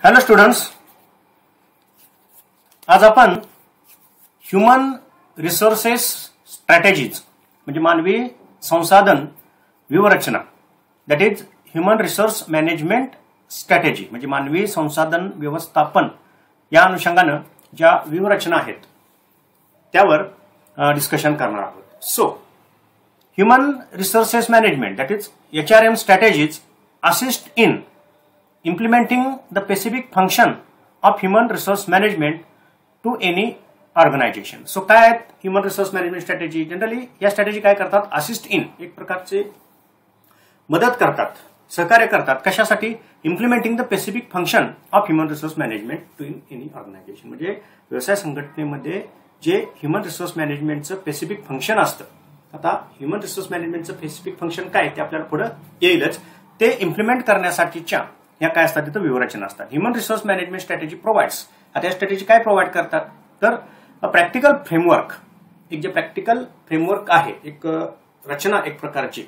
Hello students, आज आपण human resources strategies म्हणजे मानवी संसाधन व्यूहरचना that is human resource management strategy म्हणजे मानवी संसाधन व्यवस्थापन या अनुषंगाने ज्या व्यूहरचना आहेत त्यावर डिस्कशन करणार आहोत. So human resources management that is HRM strategies assist in implementing the specific function of human resource management to any organization. So काय आहेत human resource management strategy? Generally या स्ट्रॅटेजी काय करतात? असिस्ट इन एक प्रकारचे मदत करतात, सहकार्य करतात. कशासाठी? Implementing the specific function of human resource management to any organisation. म्हणजे व्यवसाय संघटनेमध्ये जे ह्यूमन रिसोर्स मॅनेजमेंटचं स्पेसिफिक फंक्शन असतं. आता ह्यूमन रिसोर्स मॅनेजमेंटचं स्पेसिफिक फंक्शन काय ते आपल्याला पुढे येईलच. ते इम्प्लिमेंट करण्यासाठीच्या या काय असतात तिथं व्यूहरचना असतात. Human resource management strategy provides. आता या स्ट्रॅटेजी काय प्रोव्हाइड करतात? तर प्रॅक्टिकल फ्रेमवर्क, एक जे प्रॅक्टिकल फ्रेमवर्क आहे, एक रचना एक प्रकारची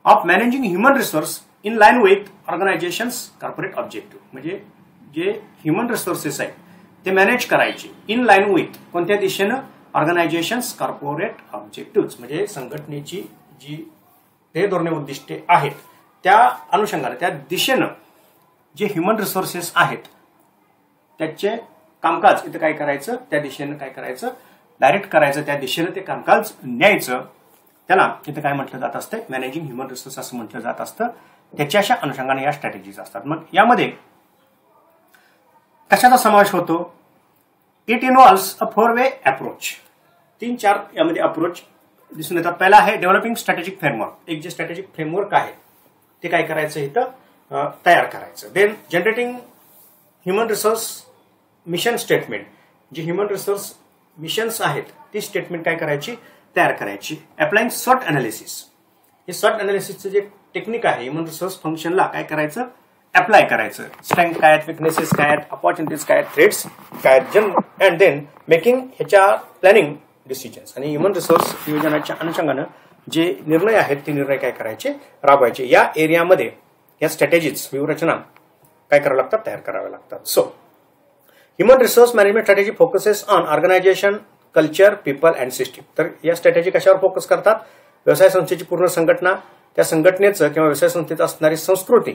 of managing human resource in line with organisations corporate objective. म्हणजे जे ह्यूमन रिसोर्सेस आहेत ते मॅनेज करायचे इन लाईन विथ कोणत्या दिशेनं? Organisations corporate objective. म्हणजे संघटनेची जी ध्येय धोरणे उद्दिष्टे आहेत त्या अनुषंगाने त्या दिशेनं जे ह्यूमन रिसोर्सेस आहेत त्याचे कामकाज इथं काय करायचं, त्या दिशेनं काय करायचं, डायरेक्ट करायचं, त्या दिशेनं ते कामकाज न्यायचं. त्याला इथं काय म्हटलं जात असतं? मॅनेजिंग ह्यूमन रिसोर्स असं म्हटलं जात असतं. त्याच्या अशा अनुषंगाने या स्ट्रॅटेजीज असतात. मग यामध्ये कशाचा समावेश होतो? It involves a 4 way approach. 3-4 यामध्ये अप्रोच दिसून येतात. पहिला आहे डेव्हलपिंग स्ट्रॅटेजिक फ्रेमवर्क. एक जे स्ट्रॅटेजिक फ्रेमवर्क आहे ते काय करायचं इथं तयार करायचं. Then generating human resource mission statement. जे ह्यूमन रिसोर्स मिशन्स आहेत ती स्टेटमेंट काय करायची? तयार करायची. अप्लाइंग स्वॉट अनालिसिस. हे स्वॉट अनालिसिसचं जे टेक्निक आहे ह्यूमन रिसोर्स फंक्शनला काय करायचं? अप्लाय करायचं. स्ट्रेंथ काय आहेत, विकनेसेस काय आहेत, अपॉर्च्युनिटीज काय आहेत, थ्रेट्स काय आहेत, अँड देन मेकिंग ह्याच्या प्लॅनिंग डिसिजन्स. आणि ह्यूमन रिसोर्स नियोजनाच्या अनुषंगानं जे निर्णय आहेत ते निर्णय काय करायचे? राबवायचे. या एरियामध्ये या स्ट्रॅटेजीज व्यूहरचना काय करावं लागतात? तयार कराव्या लागतात. So human resource management strategy focuses on organisation, culture, people and system. तर या स्ट्रॅटेजी कशावर फोकस करतात? व्यवसाय संस्थेची पूर्ण संघटना, त्या संघटनेचं किंवा व्यवसाय संस्थेत असणारी संस्कृती,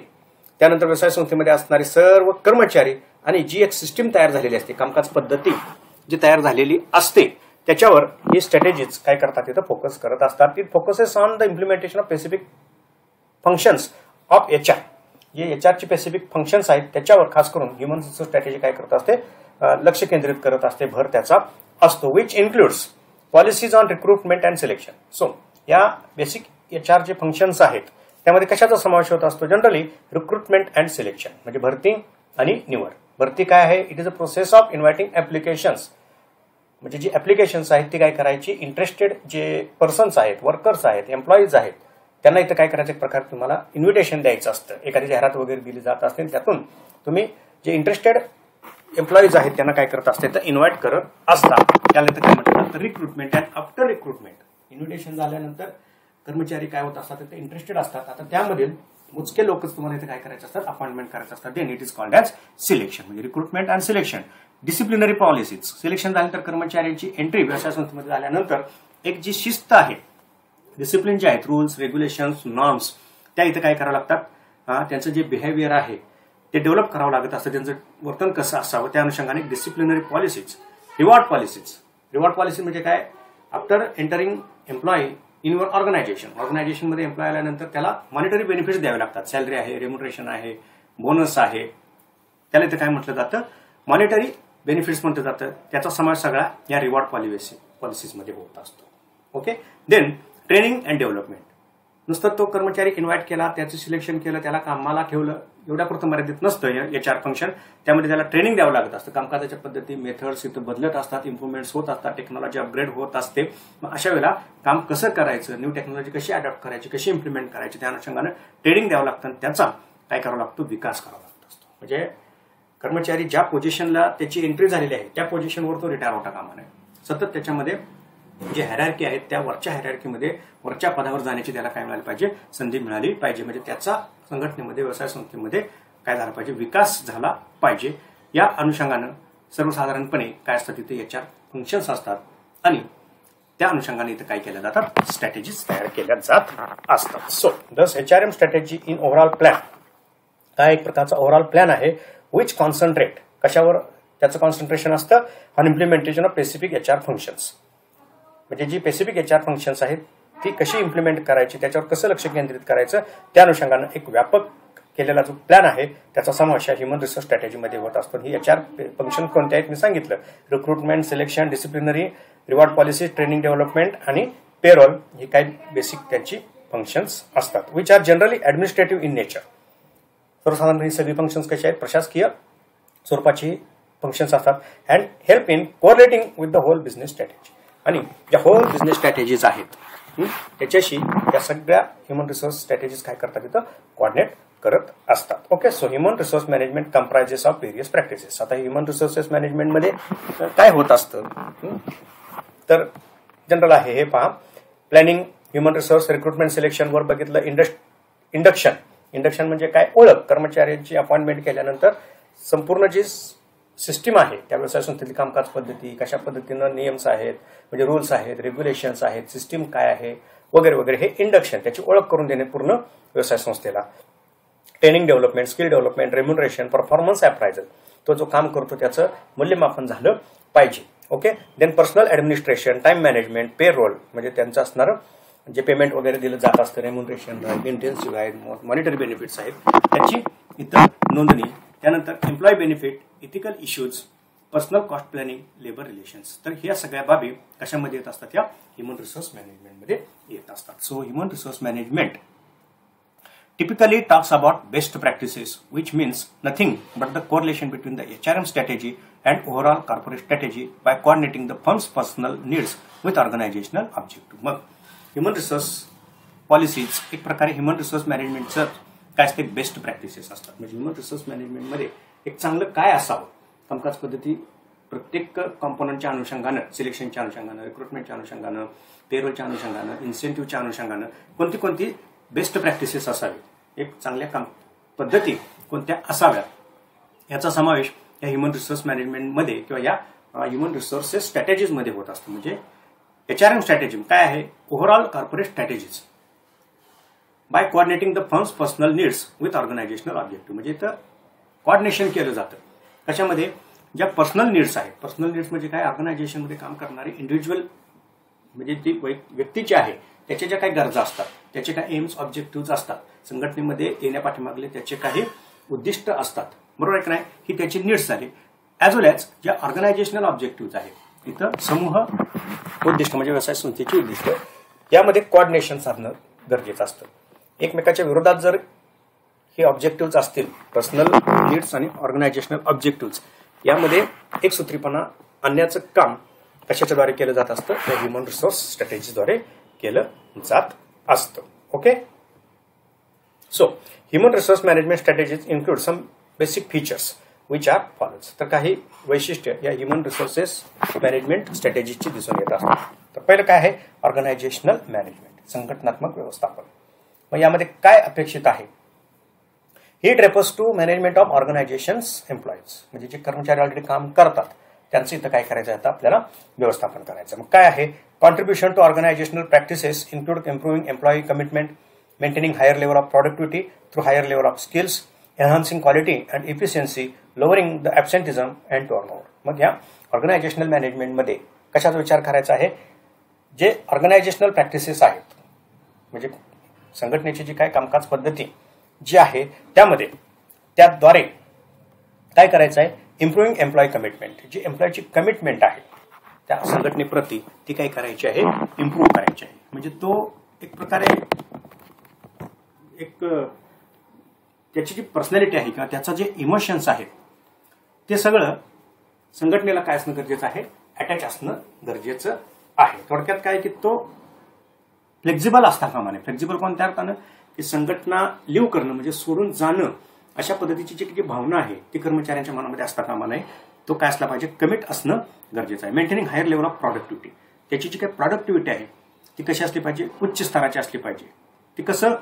त्यानंतर व्यवसाय संस्थेमध्ये असणारे सर्व कर्मचारी आणि जी एक सिस्टीम तयार झालेली असते, कामकाज पद्धती जी तयार झालेली असते त्याच्यावर ही स्ट्रॅटेजीज काय करतात? तिथं फोकस करत असतात. It focuses on the implementation of specific functions of HR. जे HRचे स्पेसिफिक फंक्शन्स आहेत त्याच्यावर खास करून ह्यूमन रिसोर्स स्ट्रॅटेजी काय करत असते? लक्ष केंद्रित करत असते, भर त्याचा असतो. Which includes policies on recruitment and selection. So या बेसिक HR जे फंक्शन्स आहेत त्यामध्ये कशाचा समावेश होत असतो? जनरली रिक्रुटमेंट अँड सिलेक्शन म्हणजे भरती आणि निवड. भरती काय आहे? It is a process of inviting applications. म्हणजे जी ऍप्लिकेशन्स आहेत ती काय करायची? इंटरेस्टेड जे पर्सन्स आहेत, वर्कर्स आहेत, एम्प्लॉईज आहेत त्यांना इथं काय करायचं? एक प्रकार तुम्हाला इन्व्हिटेशन द्यायचं असतं. एखादी जाहिरात वगैरे दिली जात असते त्यातून तुम्ही जे इंटरेस्टेड एम्प्लॉईज आहेत त्यांना काय करत असते? तर इन्व्हाइट करत असतात. त्याला इथं काय म्हणतात? Recruitment. And after recruitment invitation झाल्यानंतर कर्मचारी काय होत असतात? ते इंटरेस्टेड असतात. आता त्यामधील मोजके लोकच तुम्हाला इथे काय करायचे असतात? अपॉइंटमेंट करायचं असतात. Then it is called as selection. म्हणजे recruitment and selection. Disciplinary policies. Selection झाल्यानंतर कर्मचाऱ्यांची एंट्री व्यवसाय संस्थेमध्ये झाल्यानंतर एक जी शिस्त आहे, डिसिप्लिन जे आहेत, रूल्स, रेग्युलेशन्स, नॉर्म्स त्या इथं काय करावं लागतात? त्यांचं जे बिहेवियर आहे ते डेव्हलप करावं लागत असतं. त्यांचं वर्तन कसं असावं त्या अनुषंगाने disciplinary policies. Reward policies. Reward policy म्हणजे काय? After entering employee in your ऑर्गनायझेशनमध्ये एम्प्लॉय आल्यानंतर त्याला मॉनिटरी बेनिफिट्स द्यावे लागतात. सॅलरी आहे, रेम्युनरेशन आहे, बोनस आहे. त्याला इथं काय म्हटलं जातं? मॉनिटरी बेनिफिट्स म्हटलं जातं. त्याचा समावेश सगळा या रिवॉर्ड पॉलिसीजमध्ये होत असतो. Okay. Then training and development. नुसतं तो कर्मचारी इन्व्हाइट केला, त्याचं सिलेक्शन केलं, त्याला कामाला ठेवलं एवढ्यापुरतं मर्यादित नसतं HR फंक्शन. त्यामध्ये त्याला ट्रेनिंग द्यावं लागत असतं. कामकाजाच्या पद्धती, मेथड्स इथं बदलत असतात, इम्प्रुव्हमेंट्स होत असतात, टेक्नॉलॉजी अपग्रेड होत असते. मग अशा वेळेला काम कसं करायचं, न्यू टेक्नॉलॉजी कशी अडॉप्ट करायची, कशी इम्प्लिमेंट करायची त्या अनुषंगानं ट्रेनिंग द्यावं लागतं आणि त्याचा काय करावं लागतो? विकास करावा लागत असतो. म्हणजे कर्मचारी ज्या पोझिशनला त्याची एंट्री झालेली आहे त्या पोझिशनवर तो रिटायर होता कामा नये. सतत त्याच्यामध्ये जे हायरार्की आहेत त्या वरच्या हायरार्कीमध्ये वरच्या पदावर जाण्याची त्याला काय मिळाली पाहिजे? संधी मिळाली पाहिजे. म्हणजे त्याचा संघटनेमध्ये, व्यवसाय संस्थेमध्ये काय झाला पाहिजे, विकास झाला पाहिजे. या अनुषंगानं सर्वसाधारणपणे काय असतात, तिथे HR फंक्शन्स असतात आणि त्या अनुषंगाने इथे काय केल्या जातात, स्ट्रॅटेजीज तयार केल्या जात असतात. सो दस HRM strategy in overall plan हा एक प्रकारचा ओव्हरऑल प्लॅन आहे विच कॉन्सन्ट्रेट, कशावर त्याचं कॉन्सन्ट्रेशन असतं, on implementation of specific HR functions. म्हणजे जी स्पेसिफिक HR फंक्शन्स आहेत ती कशी इम्प्लिमेंट करायची, त्याच्यावर कसं लक्ष केंद्रित करायचं, त्या अनुषंगानं एक व्यापक केलेला जो प्लॅन आहे त्याचा समावेश ह्युमन रिसोर्स स्ट्रॅटेजीमध्ये होत असतो. ही HR फंक्शन कोणत्या आहेत मी सांगितलं, recruitment, selection, disciplinary, reward policy, training development आणि पेरोल ही काही बेसिक त्यांची फंक्शन्स असतात, which are generally administrative in nature. सर्वसाधारण ही सगळी फंक्शन्स कशी आहेत, प्रशासकीय स्वरूपाची फंक्शन्स असतात and help in coordinating with the whole business strategy. आणि ज्या होल बिझनेस स्ट्रॅटेजीज आहेत त्याच्याशी या सगळ्या ह्युमन रिसोर्स स्ट्रॅटेजीज काय करतात, तिथं कोऑर्डिनेट करत असतात. Okay, so human resource management comprises of various practices. आता ह्युमन रिसोर्सेस मॅनेजमेंटमध्ये काय होत असतं, तर जनरल आहे हे पहा. Planning, human resource, recruitment, selection वर बघितलं. इंडक्शन, इंडक्शन म्हणजे काय, ओळख. कर्मचाऱ्यांची अपॉइंटमेंट केल्यानंतर संपूर्ण जी सिस्टीम आहे त्या व्यवसाय संस्थेतील कामकाज पद्धती, कशा पद्धतीनं नियम्स आहेत, म्हणजे रूल्स आहेत, रेग्युलेशन्स आहेत, सिस्टीम काय आहे वगैरे वगैरे, हे इंडक्शन, त्याची ओळख करून देणे पूर्ण व्यवसाय संस्थेला. Training development, skill development, remuneration, performance appraisal, तो जो काम करतो त्याचं मूल्यमापन झालं पाहिजे. Okay, then personnel administration, time management, payroll म्हणजे त्यांचं असणारं जे पेमेंट वगैरे दिलं जात असतं, रेम्युनरेशन आहे, इंटेन्सिव्ह आहेत, मॉनिटरी बेनिफिट्स आहेत, त्याची इतर नोंदणी. त्यानंतर employ benefit, ethical issues, personal cost planning, labour relations. तर ह्या सगळ्या बाबी कशामध्ये येत असतात, या ह्युमन रिसोर्स मॅनेजमेंटमध्ये येत असतात. So human resource management typically talks about best practices, which means nothing but the correlation between the HRM strategy and overall corporate strategy by coordinating the firm's personal needs with organizational objective. मग human resource policies एक प्रकारे human resource मॅनेजमेंटचं काय असते, best practices असतात. म्हणजे human resource मॅनेजमेंटमध्ये एक चांगलं काय असावं, कामकाज पद्धती प्रत्येक कॉम्पोनंटच्या अनुषंगानं, सिलेक्शनच्या अनुषंगानं, रिक्रुटमेंटच्या अनुषंगानं, पेरोलच्या अनुषंगानं, इन्सेंटिव्हच्या अनुषंगानं कोणती कोणती बेस्ट प्रॅक्टिसेस असावी, एक चांगल्या काम पद्धती कोणत्या असाव्यात याचा समावेश या ह्युमन रिसोर्स मॅनेजमेंटमध्ये किंवा या ह्युमन रिसोर्सेस स्ट्रॅटेजीजमध्ये होत असतो. म्हणजे HRM स्ट्रॅटेजी काय आहे, overall corporate strategies by coordinating the firm's personal needs with organisational objective. म्हणजे इथं कोऑर्डिनेशन केलं जातं कशामध्ये, ज्या पर्सनल नीड्स आहेत. पर्सनल नीड्स म्हणजे काय, ऑर्गनायझेशनमध्ये काम करणारे इंडिव्हिज्युअल म्हणजे ती व्यक्तीची आहे त्याच्या ज्या काही गरजा असतात, त्याचे काही एम्स ऑब्जेक्टिव्ह असतात, संघटनेमध्ये येण्यापाठीमागले त्याचे काही उद्दिष्ट असतात, बरोबर आहे की नाही, ही त्याची नीड्स झाली. ॲज वेल ॲज ज्या ऑर्गनायझेशनल ऑब्जेक्टिव्ह आहेत, इथं समूह उद्दिष्ट म्हणजे व्यवसाय संस्थेची उद्दिष्ट, यामध्ये कोऑर्डिनेशन साधणं गरजेचं असतं. एकमेकाच्या विरोधात जर हे ऑब्जेक्टिव्ह असतील, पर्सनल नीड्स आणि ऑर्गनायझेशनल ऑब्जेक्टिव्ह, यामध्ये एक सूत्रीपणा आणण्याचं काम कशाच्याद्वारे केलं जात असतं, त्या ह्युमन रिसोर्स स्ट्रॅटेजीद्वारे केलं जात असतं. Okay, so human resource management strategies include some basic features which are follows. तर काही वैशिष्ट्य या ह्युमन रिसोर्सेस मॅनेजमेंट स्ट्रॅटेजीची दिसून येत असतात. तर पहिलं काय आहे, ऑर्गनायझेशनल मॅनेजमेंट, संघटनात्मक व्यवस्थापन. मग यामध्ये काय अपेक्षित आहे, it refers to management of organisations employees, म्हणजे जे कर्मचारी ऑलरेडी काम करतात त्यांचं इथं काय करायचं आहे, आपल्याला व्यवस्थापन करायचं. मग काय आहे, contribution to organisational practices include improving employee commitment, maintaining higher level of productivity through higher level of skills, enhancing quality and efficiency, lowering the absenteeism and turnover. मग या ऑर्गनायझेशनल मॅनेजमेंटमध्ये कशाचा विचार करायचा आहे, जे ऑर्गनायझेशनल प्रॅक्टिसेस आहेत म्हणजे संघटनेची जी काय कामकाज पद्धती जी आहे त्यामध्ये त्याद्वारे काय करायचं आहे, इम्प्रूव्हिंग एम्प्लॉई कमिटमेंट, जी एम्प्लॉयची कमिटमेंट आहे त्या संघटनेप्रती ती काय करायची आहे, इम्प्रूव्ह करायची आहे. म्हणजे तो एक प्रकारे एक त्याची जी पर्सनॅलिटी आहे किंवा त्याचा जे इमोशन्स आहेत ते सगळं संघटनेला काय असणं गरजेचं आहे, अटॅच असणं गरजेचं आहे. थोडक्यात काय की तो फ्लेक्झिबल असता कामा नये. फ्लेक्झिबल कोणत्या अर्थानं की संघटना लिव्ह करणं म्हणजे सोडून जाणं अशा पद्धतीची जी भावना आहे ती कर्मचाऱ्यांच्या मनामध्ये असता कामा नये. तो काय असला पाहिजे, कमिट असणं गरजेचं आहे. Maintaining higher level of productivity, त्याची जी काही प्रोडक्टिव्हिटी आहे ती कशी असली पाहिजे, उच्च स्तराची असली पाहिजे. ती कसं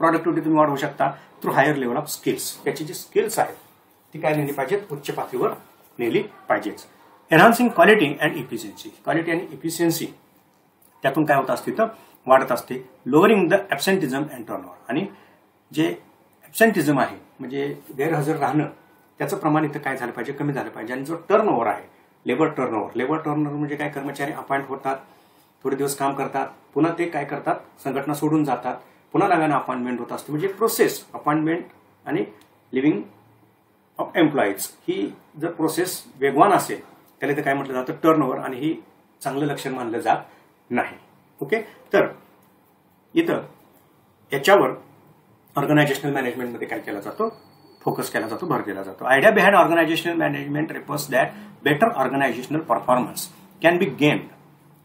प्रॉडक्टिव्हिटी तुम्ही वाढवू शकता through higher level of skills. त्याची जी स्किल्स आहेत ती काय नेली पाहिजेत, उच्च पातळीवर नेली पाहिजेच. Enhancing quality and efficiency. Quality आणि इफिशियन्सी त्यातून काय होत असते तर वाढत असते. Lowering the absenteeism and turnover. आणि जे ॲब्सेंटिझम आहे म्हणजे गैरहजर राहणं त्याचं प्रमाण इथं काय झालं पाहिजे, कमी झालं पाहिजे. आणि जो टर्नओव्हर आहे लेबर टर्नओव्हर म्हणजे काय, कर्मचारी अपॉइंट होतात, थोडे दिवस काम करतात, पुन्हा ते काय करतात, संघटना सोडून जातात, पुन्हा नव्यानं अपॉइंटमेंट होत असते. म्हणजे प्रोसेस अपॉइंटमेंट आणि लिव्हिंग ऑफ एम्प्लॉईज ही जर प्रोसेस वेगवान असेल त्याला इथं काय म्हटलं जातं, टर्नओव्हर. आणि ही चांगलं लक्षण मानलं जात नाही. ओके, तर इथं याच्यावर ऑर्गनायझेशनल मॅनेजमेंटमध्ये काय केला जातो, फोकस केला जातो, भर दिला जातो. Idea behind organisational management refers that better organisational performance can be gained.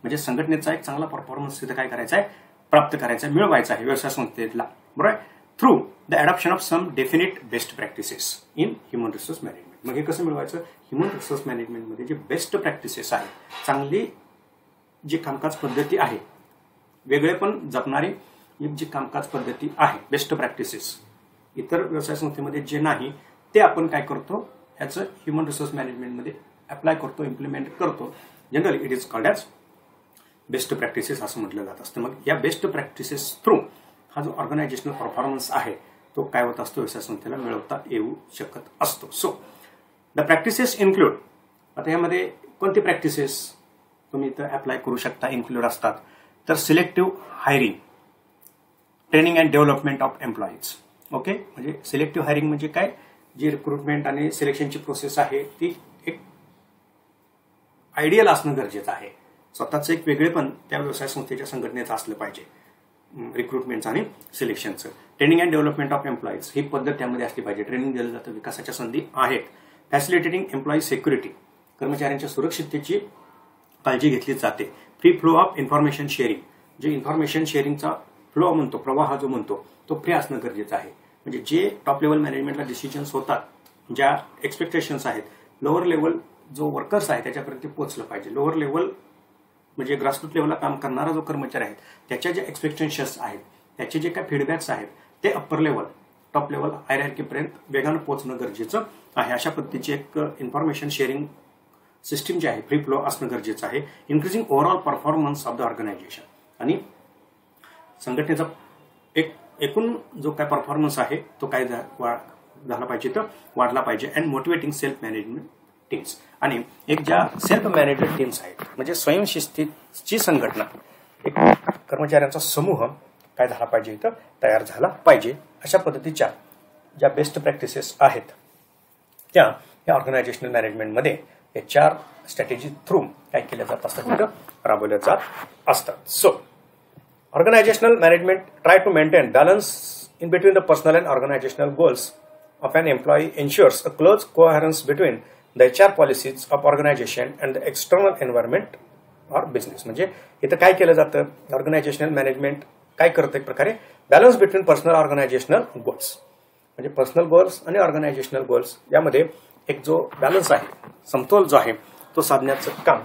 म्हणजे संघटनेचा एक चांगला परफॉर्मन्स तिथं काय करायचा आहे, प्राप्त करायचा आहे, मिळवायचा आहे व्यवसाय संस्थेला. बरोबर, through the adoption of some definite best practices in human resource management. मग हे कसं मिळवायचं, ह्युमन रिसोर्स मॅनेजमेंटमध्ये जे बेस्ट प्रॅक्टिसेस आहेत, चांगली जी कामकाज पद्धती आहे, वेगळे पण जपणारी जी कामकाज पद्धती आहे, बेस्ट प्रॅक्टिसेस इतर व्यवसाय संस्थेमध्ये जे नाही ते आपण काय करतो, ह्याचं ह्युमन रिसोर्स मॅनेजमेंटमध्ये अप्लाय करतो, इम्प्लिमेंट करतो. Generally it is called as best practices असं म्हटलं जात असतं. मग या बेस्ट प्रॅक्टिसेस थ्रू हा जो ऑर्गनायझेशनल परफॉर्मन्स आहे तो काय होत असतो, व्यवसाय संस्थेला मिळवता येऊ शकत असतो. So the practices include. आता यामध्ये कोणते प्रॅक्टिसेस तुम्ही इथं अप्लाय करू शकता, इन्क्लूड असतात तर selective hiring, training and development of employees. Okay, म्हणजे सिलेक्टिव्ह हायरिंग म्हणजे काय, जी रिक्रुटमेंट आणि सिलेक्शनची प्रोसेस आहे ती एक आयडियल असणं गरजेचं आहे. स्वतःचं एक वेगळेपण त्या व्यवसाय संस्थेच्या संघटनेचं असलं पाहिजे रिक्रुटमेंटचं आणि सिलेक्शनचं. Training and development of employees ही पद्धत त्यामध्ये असली पाहिजे. ट्रेनिंग दिलं जातं, विकासाच्या संधी आहेत. फॅसिलिटेटिंग एम्प्लॉई सिक्युरिटी, कर्मचाऱ्यांच्या सुरक्षिततेची काळजी घेतली जाते. Free flow of information sharing, जे इन्फॉर्मेशन शेअरिंगचा फ्लो म्हणतो, प्रवाह जो म्हणतो तो फ्री असणं गरजेचं आहे. म्हणजे जे टॉप लेवल मॅनेजमेंटला डिसिजन्स होतात, ज्या एक्सपेक्टेशन्स आहेत, लोअर लेवल जो वर्कर्स आहे त्याच्यापर्यंत पोहोचलं पाहिजे. लोअर लेवल म्हणजे ग्रासरूट लेवलला काम करणारा जो कर्मचारी आहे त्याच्या ज्या एक्सपेक्टेशन्स आहेत, त्याचे जे काही फीडबॅक्स आहेत ते अप्पर लेवल, टॉप लेवल हायरार्कीपर्यंत वेगानं पोहोचणं गरजेचं आहे. अशा पद्धतीची एक इन्फॉर्मेशन शेअरिंग सिस्टीम जी आहे, फ्री फ्लो असणं गरजेचं आहे. Increasing overall performance of the organisation, आणि संघटनेचा एक एकूण जो काय परफॉर्मन्स आहे तो काय झाला पाहिजे तर वाढला पाहिजे. And motivating self management teams, आणि एक ज्या सेल्फ मॅनेजमेंट टीम्स आहेत म्हणजे स्वयंशिस्तीची संघटना, एक कर्मचाऱ्यांचा समूह काय झाला पाहिजे इथं तयार झाला पाहिजे. अशा पद्धतीच्या ज्या बेस्ट प्रॅक्टिसेस आहेत त्या या ऑर्गनायझेशनल मॅनेजमेंटमध्ये HR स्ट्रॅटेजी थ्रू काय केल्या जात असतात, तिथं राबवल्या जात असतात. So organisational management try to maintain balance in between the personal and organizational goals of an employee ensures a close coherence between the HR policies of organization and the external environment or business. म्हणजे इथं काय केलं जातं, organisational management काय करतं एक प्रकारे balance between personal organisational goals, म्हणजे पर्सनल गोल्स आणि ऑर्गनायझेशनल गोल्स यामध्ये एक जो बॅलन्स आहे, समतोल जो आहे तो साधण्याचं काम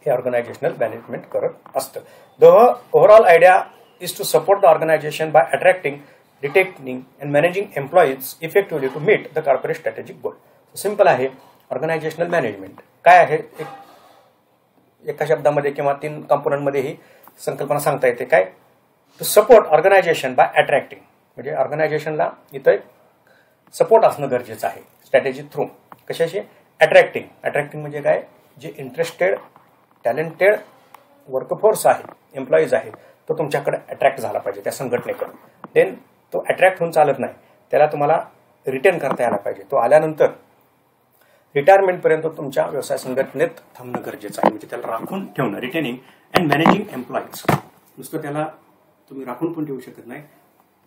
हे ऑर्गनायझेशनल मॅनेजमेंट करत असतं. The overall idea is to support the organization by attracting, retaining and managing employees effectively to meet the corporate strategic goal. Simple आहे. ऑर्गनायझेशनल मॅनेजमेंट काय आहे, एका शब्दामध्ये किंवा 3 कंपोनंटमध्ये ही संकल्पना सांगता येते. काय, to support organisation by attracting, म्हणजे ऑर्गनायझेशनला इथं सपोर्ट असणं गरजेचं आहे स्ट्रॅटेजी थ्रू. कशाशी, अट्रॅक्टिंग म्हणजे काय, जे इंटरेस्टेड टॅलेंटेड वर्कफोर्स आहे, एम्प्लॉईज आहे, तो तुमच्याकडे अट्रॅक्ट झाला पाहिजे त्या संघटनेकडे. देन तो अट्रॅक्ट होऊन चालत नाही, त्याला तुम्हाला रिटेन करता यायला पाहिजे. तो आल्यानंतर रिटायरमेंटपर्यंत तुमच्या व्यवसाय संघटनेत थांबणं गरजेचं आहे, म्हणजे त्याला राखून ठेवणं. रिटेनिंग अँड मॅनेजिंग एम्प्लॉईज, नुसतं त्याला तुम्ही राखून पण ठेवू शकत नाही,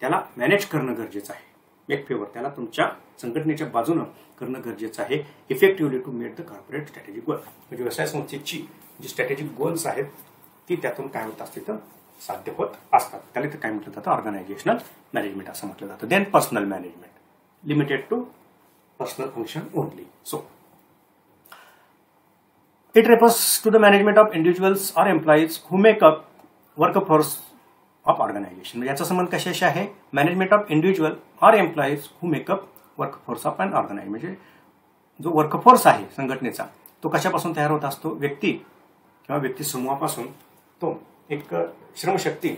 त्याला मॅनेज करणं गरजेचं आहे. एक फेवर त्याला तुमच्या संघटनेच्या बाजूनं करणं गरजेचं आहे. Effectively to meet the corporate strategic goal, म्हणजे व्यवसाय संस्थेची जी स्ट्रॅटेजिक गोल्स आहेत ती त्यातून काय होत असते तर साध्य होत असतात. त्याला इथं काय म्हटलं जातं, ऑर्गनायझेशनल मॅनेजमेंट असं म्हटलं जातं. Then personal management, limited to personal function only. So it refers to the management of individuals or employees who make up workforce of organisation. म्हणजे याचा संबंध कशाशी आहे? Management of individual or employees who make up workforce of an organisation. म्हणजे जो workforce आहे संघटनेचा तो कशापासून तयार होत असतो? व्यक्ती किंवा व्यक्ती समूहापासून. तो एक श्रमशक्ती,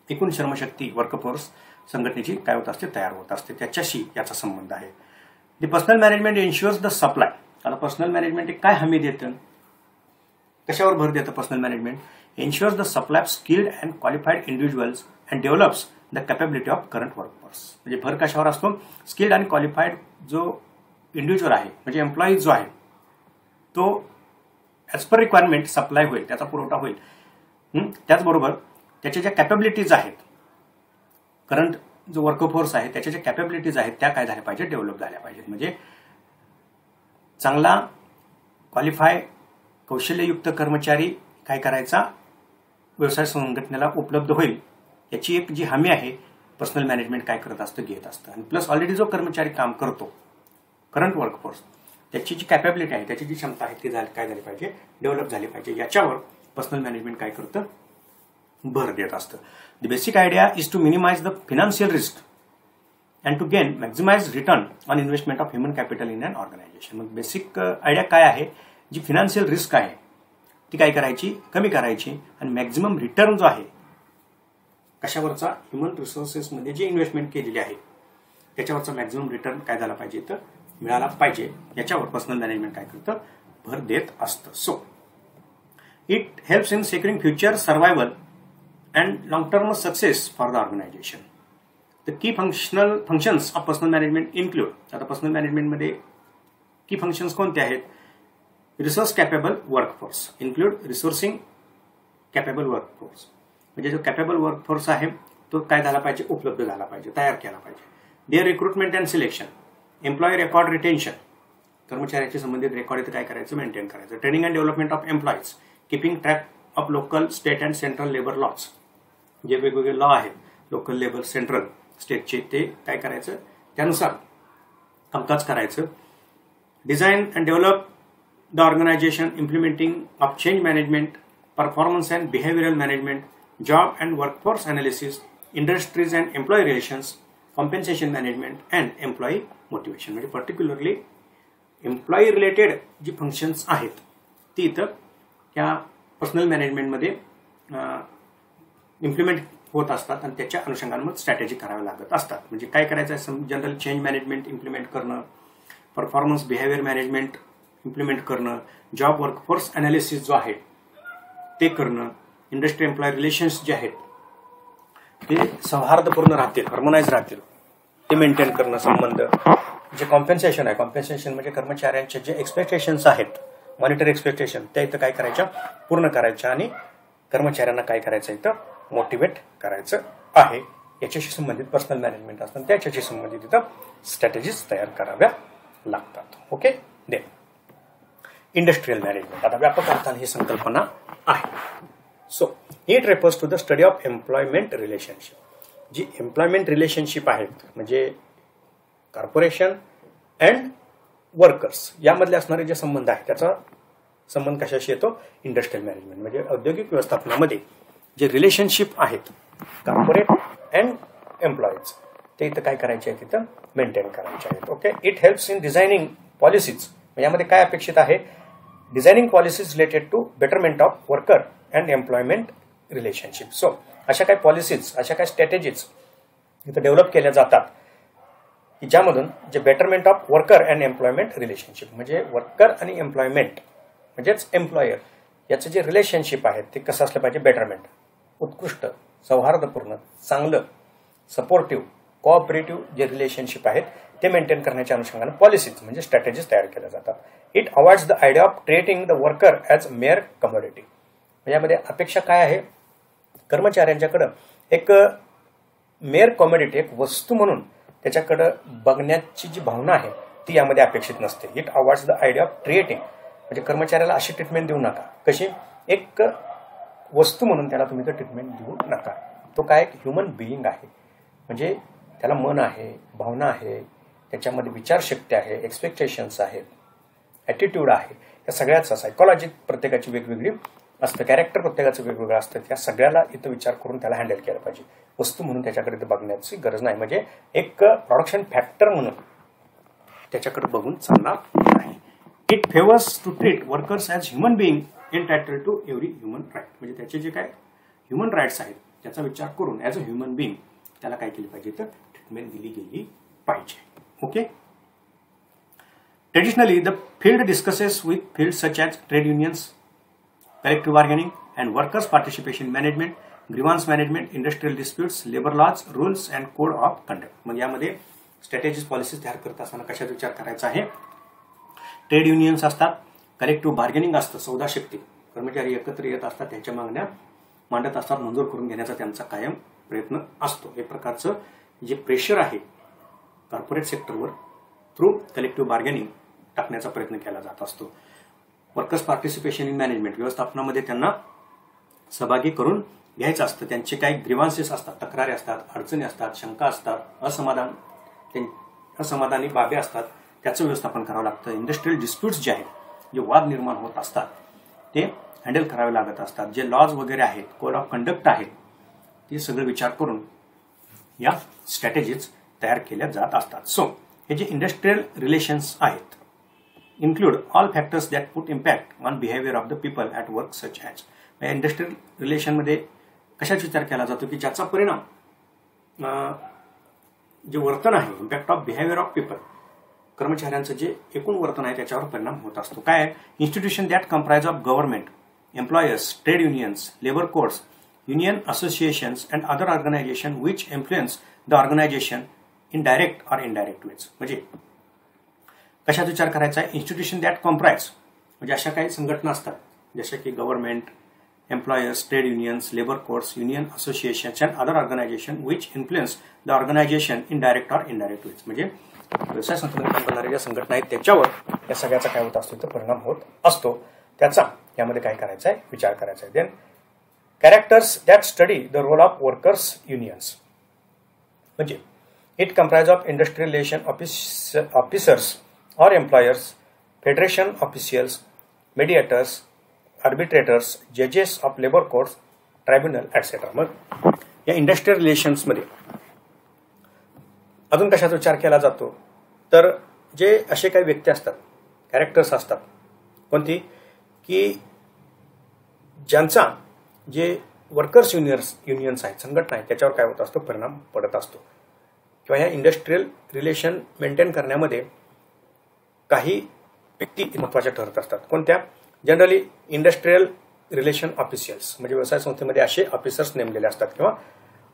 एकूण श्रमशक्ती वर्कफोर्स संघटनेची काय होत असते? तयार होत असते. त्याच्याशी याचा संबंध आहे. The personal management इन्शुअर्स the supply. आता पर्सनल मॅनेजमेंट काय हमी देतं? कशावर भर देतं personal management? इन्शुअर्स the supply of skilled and qualified individuals and develops the capability of current workforce. म्हणजे भर कशावर असतो? स्किल्ड आणि क्वालिफाईड जो इंडिव्हिज्युअल आहे म्हणजे एम्प्लॉई जो आहे तो ॲज पर रिक्वायरमेंट सप्लाय होईल, त्याचा पुरवठा होईल. त्याचबरोबर त्याच्या ज्या कॅपेबिलिटीज आहेत, करंट जो वर्कफोर्स आहे त्याच्या ज्या कॅपेबिलिटीज आहेत त्या काय झाल्या पाहिजे? डेव्हलप झाल्या पाहिजेत. म्हणजे चांगला क्वालिफाय कौशल्ययुक्त कर्मचारी काय करायचा? व्यवसाय संघटनेला उपलब्ध होईल याची एक जी हमी आहे पर्सनल मॅनेजमेंट काय करत असतं? घेत असतं. आणि प्लस ऑलरेडी जो कर्मचारी काम करतो करंट वर्कफोर्स त्याची जी कॅपेबिलिटी आहे, त्याची जी क्षमता आहे ती काय झाली पाहिजे? डेव्हलप झाली पाहिजे. याच्यावर पर्सनल मॅनेजमेंट काय करतं? भर देत असतं. The basic idea is to minimise the financial risk and to gain maximise return on investment of human capital in an organisation. मग बेसिक आयडिया काय आहे? जी फिनान्शियल रिस्क आहे ती काय करायची? कमी करायची. आणि मॅक्झिमम रिटर्न जो आहे कशावरचा? ह्युमन रिसोर्सेसमध्ये जी इन्व्हेस्टमेंट केलेली आहे त्याच्यावरचा मॅक्झिमम रिटर्न काय झाला पाहिजे? तर मिळाला पाहिजे. याच्यावर पर्सनल मॅनेजमेंट काय करतं? भर देत असतं. So it helps in securing future survival and long term success for the organisation. The key functions of personal management include. आता पर्सनल मॅनेजमेंटमध्ये की फंक्शन्स कोणते आहेत? Resource capable workforce. Include resourcing capable workforce. म्हणजे जो capable workforce आहे तो काय झाला पाहिजे? उपलब्ध झाला पाहिजे, तयार केला पाहिजे. There recruitment and selection. Employee record retention. कर्मचाऱ्याशी संबंधित रेकॉर्ड इथं काय करायचं? मेंटेन करायचं. Training and development of employees. Keeping track of local, state and central labour laws. जे वेगवेगळे लॉ आहेत लोकल, लेबर, सेंट्रल, स्टेटचे ते काय करायचं? त्यानुसार कामकाज करायचं. Design and develop the organisation. Implementing of change management, performance and behavioural management, job and workforce analysis, industries and employee relations, compensation management and employee motivation. म्हणजे पर्टिक्युलरली एम्प्लॉई रिलेटेड जी functions आहेत ती इथं त्या पर्सनल मॅनेजमेंटमध्ये इम्प्लिमेंट होत असतात आणि त्याच्या अनुषंगाने मग स्ट्रॅटेजी कराव्या लागत असतात. म्हणजे काय करायचं आहे? जनरल चेंज मॅनेजमेंट इम्प्लिमेंट करणं, परफॉर्मन्स बिहेवियर मॅनेजमेंट इम्प्लिमेंट करणं, जॉब वर्कफोर्स अनालिसिस जो आहे ते करणं, इंडस्ट्री एम्प्लॉय रिलेशन्स जे आहेत ते सौहार्दपूर्ण राहतील, हार्मोनाइज राहतील, ते मेंटेन करणं संबंध. जे कॉम्पेन्सेशन आहे, कॉम्पेन्सेशन म्हणजे कर्मचाऱ्यांचे जे एक्सपेक्टेशन्स आहेत, मॉनिटरी एक्सपेक्टेशन, त्या इथं काय करायच्या? पूर्ण करायच्या. आणि कर्मचाऱ्यांना काय करायचं? इथं मोटिवेट करायचं आहे. याच्याशी संबंधित पर्सनल मॅनेजमेंट असतं. त्याच्याशी संबंधित इथं स्ट्रॅटेजीज तयार कराव्या लागतात. ओके. Then industrial management. आता व्यापक अर्थाने ही संकल्पना आहे. So it refers to the study of employment relationship. जी एम्प्लॉयमेंट रिलेशनशिप आहेत म्हणजे कॉर्पोरेशन अँड वर्कर्स यामधले असणारे जे संबंध आहेत त्याचा संबंध कशाशी येतो? Industrial management. म्हणजे औद्योगिक व्यवस्थापनामध्ये जे रिलेशनशिप आहेत कॉर्पोरेट अँड एम्प्लॉईज ते इथं काय करायचे आहेत? तिथं मेंटेन करायचे आहेत. Okay. It helps in designing policies. यामध्ये काय अपेक्षित आहे? Designing policies related to betterment of worker and employment relationship. सो अशा काही पॉलिसीज, अशा काही स्ट्रॅटेजीज इथं डेव्हलप केल्या जातात की ज्यामधून जे betterment of worker and employment relationship म्हणजे वर्कर आणि एम्प्लॉयमेंट म्हणजेच एम्प्लॉयर याचं जे रिलेशनशिप आहे ते कसं असलं पाहिजे? बेटरमेंट, उत्कृष्ट, सौहार्दपूर्ण, चांगलं, सपोर्टिव्ह, कोऑपरेटिव्ह जे रिलेशनशिप आहेत ते मेंटेन करण्याच्या अनुषंगाने पॉलिसीज म्हणजे स्ट्रॅटेजीज तयार केल्या जातात. It avoids the idea of treating the worker as mayor commodity. यामध्ये अपेक्षा काय आहे? कर्मचाऱ्यांच्याकडं एक मेअर कमोडिटी, एक वस्तू म्हणून त्याच्याकडं बघण्याची जी भावना आहे ती यामध्ये अपेक्षित नसते. It avoids the idea of treating म्हणजे कर्मचाऱ्याला अशी ट्रीटमेंट देऊ नका. कशी? एक वस्तू म्हणून त्याला तुम्ही तर ट्रीटमेंट देऊ नका. तो काय? एक ह्युमन बिईंग आहे. म्हणजे त्याला मन आहे, भावना आहे, त्याच्यामध्ये विचारशक्ती आहे, एक्सपेक्टेशन्स आहेत, ॲटिट्यूड आहे. या सगळ्याचा सायकॉलॉजी प्रत्येकाची वेगवेगळी असतं, कॅरेक्टर प्रत्येकाचं वेगवेगळं असतं. त्या सगळ्याला इथं विचार करून त्याला हँडल केलं पाहिजे. वस्तू म्हणून त्याच्याकडे बघण्याची गरज नाही, म्हणजे एक प्रोडक्शन फॅक्टर म्हणून त्याच्याकडे बघून चालणार नाही. It favours to treat workers as human being entitled to every human right. म्हणजे त्याचे जे काय ह्युमन राईट्स आहेत त्याचा विचार करून ॲज अ ह्युमन बिईंग त्याला काय केली पाहिजे, तर ट्रीटमेंट दिली गेली पाहिजे. Okay. Traditionally, the field discusses with fields such as trade unions, collective bargaining, and workers' participation management, grievance management, industrial disputes, labor laws, rules, and code of conduct. म्हणजे यामध्ये स्ट्रॅटेजीज पॉलिसीज तयार करत असताना कशाचा विचार करायचा आहे. ट्रेड युनियन्स असतात, कलेक्टिव्ह बार्गेनिंग असतं, सौदा शक्ती, कर्मचारी एकत्र येत असतात, त्यांच्या मागण्या मांडत असतात, मंजूर करून घेण्याचा त्यांचा कायम प्रयत्न असतो. एक प्रकारचं जे प्रेशर आहे कॉर्पोरेट सेक्टरवर थ्रू कलेक्टिव्ह बार्गेनिंग टाकण्याचा प्रयत्न केला जात असतो. वर्कर्स पार्टिसिपेशन इन मॅनेजमेंट, व्यवस्थापनामध्ये त्यांना सहभागी करून घ्यायचं असतं. त्यांचे काही ग्रीव्हान्सेस असतात, तक्रारी असतात, अडचणी असतात, शंका असतात, असमाधानी बाबी असतात, त्याचं व्यवस्थापन करावं लागतं. इंडस्ट्रियल डिस्प्यूट्स जे आहेत, जे वाद निर्माण होत असतात ते हँडल करावे लागत असतात. जे लॉज वगैरे आहेत, कोड ऑफ कंडक्ट आहेत, ते सगळं विचार करून या स्ट्रॅटेजीज तयार केल्या जात असतात. सो हे जे इंडस्ट्रियल रिलेशन्स आहेत include all factors that put impact on behavior of the people at work such as. Industrial relation मध्ये कशाचा विचार केला जातो की ज्याचा परिणाम जे वर्तन आहे, impact of behaviour of people, कर्मचाऱ्यांचं जे एकूण वर्तन आहे त्याच्यावर परिणाम होत असतो. काय institution that comprise of government, employers, trade unions, labour codes, union associations and other organisation which influence the organisation in direct or indirect ways. म्हणजे कशाचा विचार करायचा आहे. इन्स्टिट्यूशन दॅट कॉम्प्राइज म्हणजे अशा काही संघटना असतात जशा की government, employers, trade unions, labour codes, union associations and other organisation which influence the organisation in direct or indirect ways. म्हणजे व्यवसाय संस्थेमध्ये काम करणाऱ्या ज्या संघटना आहेत त्याच्यावर या सगळ्याचा काय होत असतो, तर परिणाम होत असतो. त्याचा यामध्ये काय करायचा आहे, विचार करायचा आहे. Then characters that study the role of workers unions, म्हणजे it comprise of industrial relation officers or employers, federation officials, mediators, arbitrators, judges of labor courts, tribunal, etc. मग या इंडस्ट्रियल रिलेशन्स मध्ये अजून कशाचा विचार केला जातो, तर जे असे काही व्यक्ती असतात, कॅरेक्टर्स असतात, कोणती की ज्यांचा जे वर्कर्स युनियन्स आहेत, संघटना आहे, त्याच्यावर काय होत असतो, परिणाम पडत असतो. किंवा या इंडस्ट्रियल रिलेशन मेंटेन करण्यामध्ये काही व्यक्ती महत्वाच्या ठरत असतात. कोणत्या, जनरली इंडस्ट्रियल रिलेशन ऑफिशियल्स, म्हणजे व्यवसाय संस्थेमध्ये असे ऑफिसर्स नेमलेले असतात, किंवा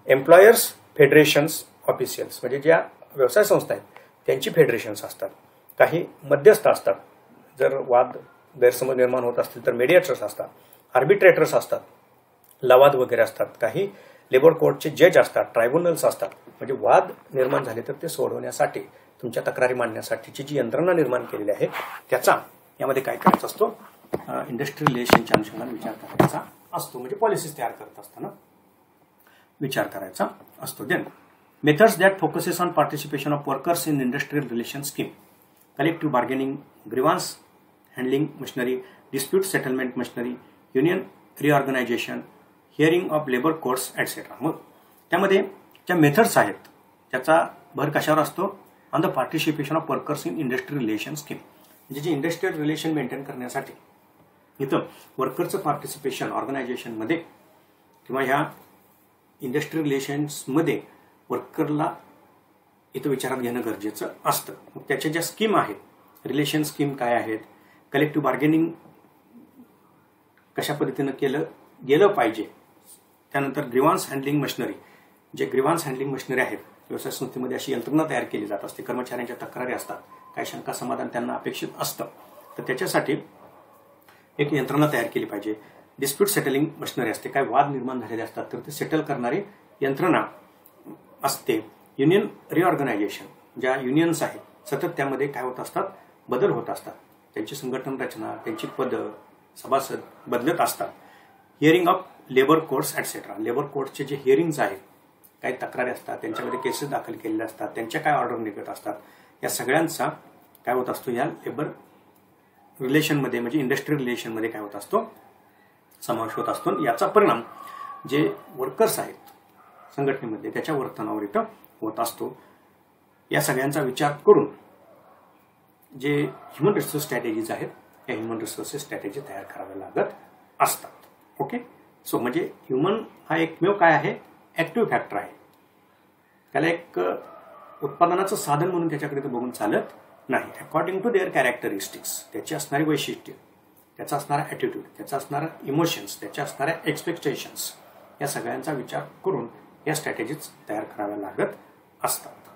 एम्प्लॉयर्स फेडरेशन्स ऑफिशियल्स, म्हणजे ज्या व्यवसाय संस्था आहेत त्यांची फेडरेशन्स असतात. काही मध्यस्थ असतात, जर वाद गैरसमज निर्माण होत असतील तर मेडिएटर्स असतात, आर्बिट्रेटर्स असतात, लवाद वगैरे असतात, काही लेबर कोर्टचे जज असतात, ट्रायब्युनल्स असतात. म्हणजे वाद निर्माण झाले तर ते सोडवण्यासाठी, तुमच्या तक्रारी मांडण्यासाठीची जी यंत्रणा निर्माण केलेली आहे त्याचा यामध्ये काय करायचा असतो, इंडस्ट्रियल रिलेशनच्या अनुषंगाने विचार करायचा असतो. म्हणजे पॉलिसीज तयार करत असताना विचार करायचा असतो. Then methods that focuses on participation of workers in industrial relation scheme, collective bargaining, grievance handling machinery, dispute settlement machinery, union reorganisation, hearing of labour courts etcetera. मग त्यामध्ये ज्या मेथड्स आहेत त्याचा भर कशावर असतो, on the participation of workers in industrial relation scheme. म्हणजे जे इंडस्ट्रियल रिलेशन मेंटेन करण्यासाठी इथं वर्करचं पार्टिसिपेशन ऑर्गनायझेशनमध्ये किंवा ह्या इंडस्ट्रियल रिलेशन्समध्ये वर्करला इथं विचारात घेणं गरजेचं असतं. मग त्याच्या ज्या स्कीम आहेत, रिलेशन स्कीम काय आहेत, कलेक्टिव्ह बार्गेनिंग कशा पद्धतीनं केलं गेलं पाहिजे, त्यानंतर ग्रीव्हान्स हँडलिंग मशिनरी, जे ग्रीव्हान्स हँडलिंग मशिनरी आहेत व्यवसाय संस्थेमध्ये अशी यंत्रणा तयार केली जात असते, कर्मचाऱ्यांच्या तक्रारी असतात, काही शंका समाधान त्यांना अपेक्षित असतं, तर त्याच्यासाठी एक यंत्रणा तयार केली पाहिजे. डिस्प्यूट सेटलिंग मशिनरी असते, काय वाद निर्माण झालेले असतात तर ते सेटल करणारी यंत्रणा असते. युनियन रिऑर्गनायझेशन, ज्या युनियन्स आहेत सतत त्यामध्ये काय होत असतात, बदल होत असतात, त्यांची संघटन रचना, त्यांची पद, सभासद बदलत असतात. Hearing of labour courts etcetera, labour कोर्ट्सचे जे हिअरिंग्स आहेत, काही तक्रारी असतात, त्यांच्यामध्ये केसेस दाखल केलेल्या असतात, त्यांच्या काय ऑर्डर निघत असतात, या सगळ्यांचा काय होत असतो, या लेबर रिलेशनमध्ये म्हणजे इंडस्ट्रियल रिलेशनमध्ये काय होत असतो, समावेश होत असतो. याचा परिणाम जे वर्कर्स आहेत संघटनेमध्ये त्याच्या वर्तनावर इथं होत असतो. या सगळ्यांचा विचार करून जे ह्युमन रिसोर्स स्ट्रॅटेजीज आहेत या ह्युमन रिसोर्स स्ट्रॅटेजी तयार कराव्या लागत असतात. ओके. सो म्हणजे ह्युमन हा एकमेव काय आहे, ऍक्टिव्ह फॅक्टर आहे. त्याला एक उत्पादनाचं साधन म्हणून त्याच्याकडे बघून चालत नाही. अकॉर्डिंग टू देअर कॅरेक्टरिस्टिक्स, त्याची असणारी वैशिष्ट्ये, त्याचा असणारा ॲटिट्यूड, त्याचा असणारा इमोशन्स, त्याच्या असणाऱ्या एक्सपेक्टेशन्स, या सगळ्यांचा विचार करून या स्ट्रॅटेजीज तयार कराव्या लागत असतात.